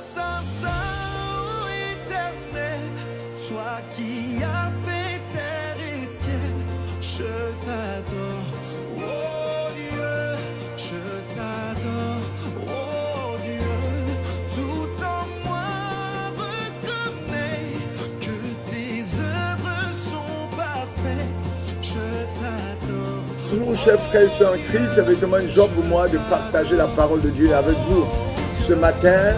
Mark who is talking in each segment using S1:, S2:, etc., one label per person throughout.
S1: Saint, éternel, toi qui as fait terre et ciel, je t'adore, oh Dieu, je t'adore, oh Dieu, tout en moi reconnaît que tes œuvres sont parfaites, je t'adore.
S2: Bonjour chers frères et sœurs en Christ, c'est vraiment une joie pour moi de partager la parole de Dieu avec vous. Ce matin,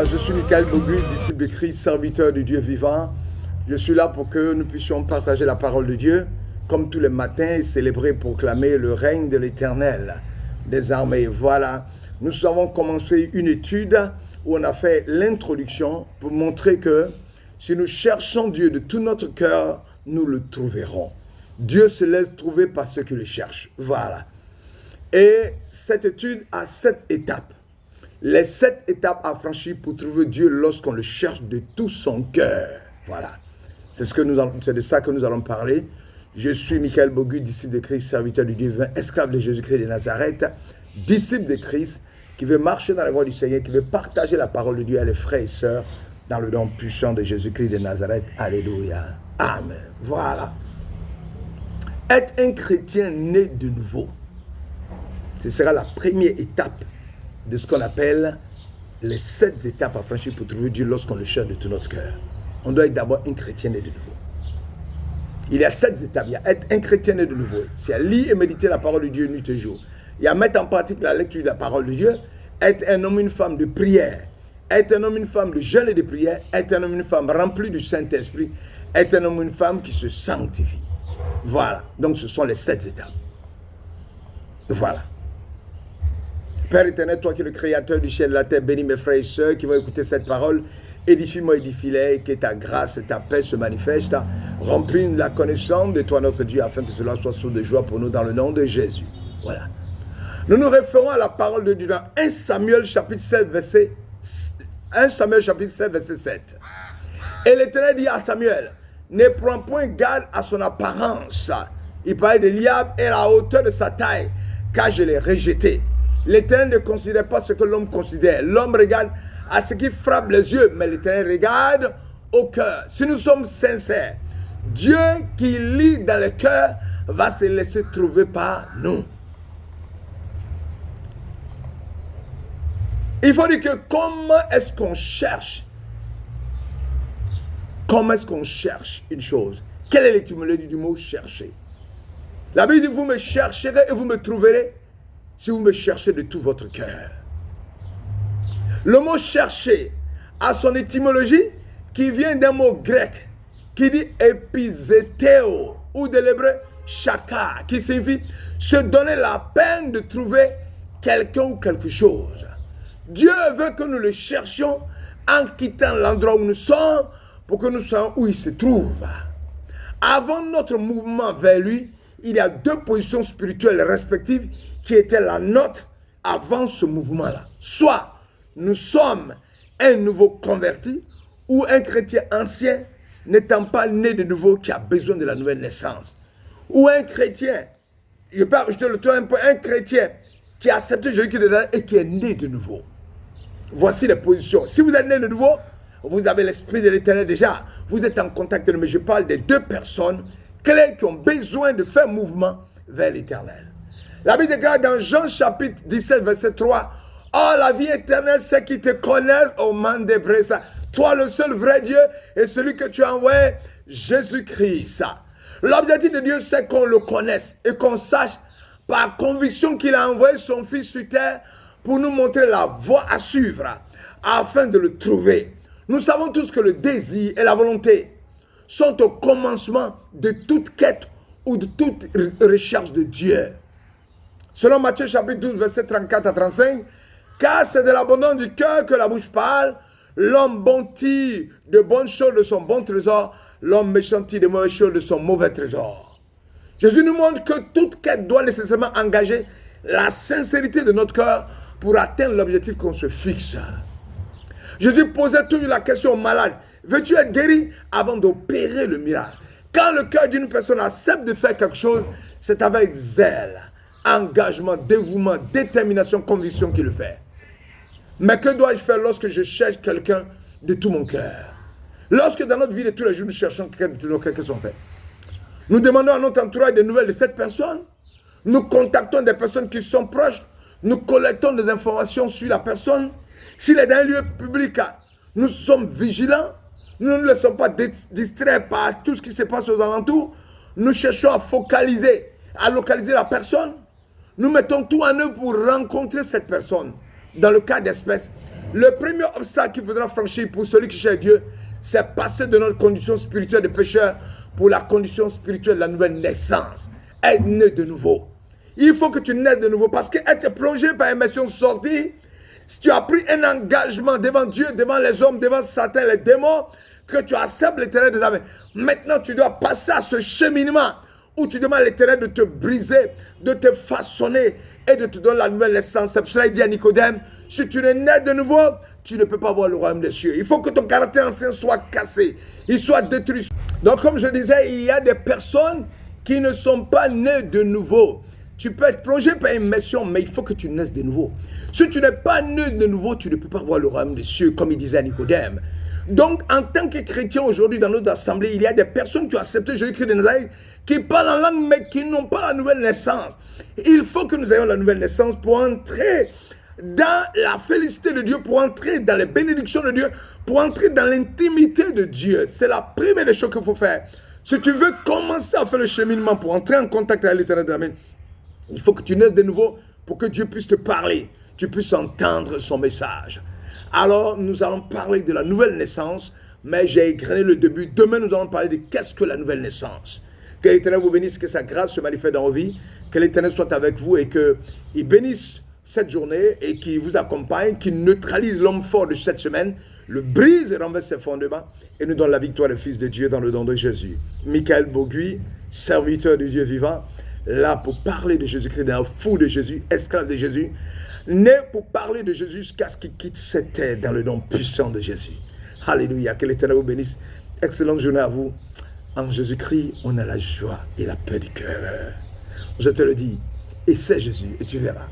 S2: je suis Michael Bogus, disciple de Christ, serviteur du Dieu vivant. Je suis là pour que nous puissions partager la parole de Dieu, comme tous les matins, et célébrer, proclamer le règne de l'Éternel des armées. Voilà, nous avons commencé une étude où on a fait l'introduction pour montrer que si nous cherchons Dieu de tout notre cœur, nous le trouverons. Dieu se laisse trouver par ceux qui le cherchent. Voilà. Et cette étude a 7 étapes. Les 7 étapes à franchir pour trouver Dieu lorsqu'on le cherche de tout son cœur. Voilà. C'est de ça que nous allons parler. Je suis Michael Bogus, disciple de Christ, serviteur du Dieu vivant, esclave de Jésus-Christ de Nazareth, disciple de Christ, qui veut marcher dans la voie du Seigneur, qui veut partager la parole de Dieu à les frères et sœurs dans le nom puissant de Jésus-Christ de Nazareth. Alléluia. Amen. Voilà. Être un chrétien né de nouveau, ce sera la première étape de ce qu'on appelle les 7 étapes à franchir pour trouver Dieu lorsqu'on le cherche de tout notre cœur. On doit être d'abord un chrétien né de nouveau. Il y a 7 étapes. Il y a être un chrétien né de nouveau. C'est à lire et méditer la parole de Dieu nuit et jour. Il y a mettre en pratique la lecture de la parole de Dieu. Être un homme, une femme de prière. Être un homme, une femme de jeûne et de prière. Être un homme, une femme remplie du Saint-Esprit. Être un homme, une femme qui se sanctifie. Voilà. Donc ce sont les 7 étapes. Voilà. Père éternel, toi qui es le créateur du ciel et de la terre, bénis mes frères et sœurs qui vont écouter cette parole. Édifie-moi, édifie-les, que ta grâce et ta paix se manifestent. Remplis la connaissance de toi, notre Dieu, afin que cela soit source de joie pour nous dans le nom de Jésus. Voilà. Nous nous référons à la parole de Dieu dans 1 Samuel chapitre 7, verset 7. Et l'Éternel dit à Samuel, ne prends point garde à son apparence. Il parlait d'Eliab et à la hauteur de sa taille, car je l'ai rejeté. L'Éternel ne considère pas ce que l'homme considère. L'homme regarde à ce qui frappe les yeux, mais l'Éternel regarde au cœur. Si nous sommes sincères, Dieu qui lit dans le cœur va se laisser trouver par nous. Il faut dire que comment est-ce qu'on cherche? Comment est-ce qu'on cherche une chose? Quelle est l'étymologie du mot chercher? La Bible dit, vous me chercherez et vous me trouverez si vous me cherchez de tout votre cœur. Le mot chercher a son étymologie qui vient d'un mot grec qui dit epizeteo ou de l'hébreu chaka, qui signifie se donner la peine de trouver quelqu'un ou quelque chose. Dieu veut que nous le cherchions en quittant l'endroit où nous sommes pour que nous soyons où il se trouve. Avant notre mouvement vers lui, il y a 2 positions spirituelles respectives qui étaient la nôtre avant ce mouvement-là. Soit nous sommes un nouveau converti ou un chrétien ancien n'étant pas né de nouveau qui a besoin de la nouvelle naissance. Ou un chrétien, je te le trouve un chrétien qui a accepté Jésus-Christ et qui est né de nouveau. Voici les positions. Si vous êtes né de nouveau, vous avez l'esprit de l'Éternel déjà. Vous êtes en contact, mais je parle des 2 personnes clés qui ont besoin de faire mouvement vers l'Éternel. La Bible déclare dans Jean chapitre 17, verset 3, « Oh, la vie éternelle, c'est qui te connaissent au Mandebresa. Toi, le seul vrai Dieu, et celui que tu as envoyé, Jésus-Christ. » L'objectif de Dieu, c'est qu'on le connaisse et qu'on sache par conviction qu'il a envoyé son Fils sur terre pour nous montrer la voie à suivre, afin de le trouver. Nous savons tous que le désir et la volonté sont au commencement de toute quête ou de toute recherche de Dieu. Selon Matthieu chapitre 12, verset 34 à 35, « Car c'est de l'abondance du cœur que la bouche parle. L'homme bon tire de bonnes choses de son bon trésor, l'homme méchant tire de mauvaises choses de son mauvais trésor. » Jésus nous montre que toute quête doit nécessairement engager la sincérité de notre cœur pour atteindre l'objectif qu'on se fixe. Jésus posait toujours la question aux malades, « Veux-tu être guéri avant d'opérer le miracle ?» Quand le cœur d'une personne accepte de faire quelque chose, c'est avec zèle, engagement, dévouement, détermination, conviction qu'il le fait. Mais que dois-je faire lorsque je cherche quelqu'un de tout mon cœur? Lorsque dans notre vie de tous les jours, nous cherchons quelqu'un de tout notre cœur, qu'est-ce qu'on fait? Nous demandons à notre entourage des nouvelles de cette personne. Nous contactons des personnes qui sont proches. Nous collectons des informations sur la personne. S'il est dans un lieu public, nous sommes vigilants. Nous ne nous laissons pas distraire par tout ce qui se passe aux alentours. Nous cherchons à focaliser, à localiser la personne. Nous mettons tout en œuvre pour rencontrer cette personne. Dans le cas d'espèce, le premier obstacle qu'il faudra franchir pour celui qui cherche Dieu, c'est passer de notre condition spirituelle de pécheur pour la condition spirituelle de la nouvelle naissance. Être né de nouveau. Il faut que tu naisses de nouveau parce qu'être plongé par une mission sortie, si tu as pris un engagement devant Dieu, devant les hommes, devant Satan, les démons, que tu acceptes l'Éternel des armées. Maintenant, tu dois passer à ce cheminement où tu demandes à l'Éternel de te briser, de te façonner et de te donner la nouvelle naissance. C'est pour cela qu'il dit à Nicodème, si tu ne nais de nouveau, tu ne peux pas voir le royaume des cieux. Il faut que ton caractère ancien soit cassé, il soit détruit. Donc, comme je disais, il y a des personnes qui ne sont pas nées de nouveau. Tu peux être plongé par une mission, mais il faut que tu naisses de nouveau. Si tu n'es pas né de nouveau, tu ne peux pas voir le royaume des cieux, comme il disait à Nicodème. Donc, en tant que chrétien aujourd'hui dans notre assemblée, il y a des personnes qui ont accepté Jésus-Christ de Nazareth, qui parlent en langue, mais qui n'ont pas la nouvelle naissance. Il faut que nous ayons la nouvelle naissance pour entrer dans la félicité de Dieu, pour entrer dans les bénédictions de Dieu, pour entrer dans l'intimité de Dieu. C'est la première des choses qu'il faut faire. Si tu veux commencer à faire le cheminement pour entrer en contact avec l'Éternel, amen, il faut que tu naisses de nouveau pour que Dieu puisse te parler, tu puisses entendre son message. Alors, nous allons parler de la nouvelle naissance, mais j'ai égrené le début. Demain, nous allons parler de qu'est-ce que la nouvelle naissance. Que l'Éternel vous bénisse, que sa grâce se manifeste dans vos vies, que l'Éternel soit avec vous et qu'il bénisse cette journée et qu'il vous accompagne, qu'il neutralise l'homme fort de cette semaine, le brise et renverse ses fondements et nous donne la victoire du Fils de Dieu dans le nom de Jésus. Michael Boguy, serviteur du Dieu vivant, là pour parler de Jésus-Christ, un fou de Jésus, esclave de Jésus, né pour parler de Jésus jusqu'à ce qu'il quitte cette terre dans le nom puissant de Jésus. Alléluia, que l'Éternel vous bénisse. Excellente journée à vous. En Jésus-Christ, on a la joie et la paix du cœur. Je te le dis, essaie Jésus et tu verras.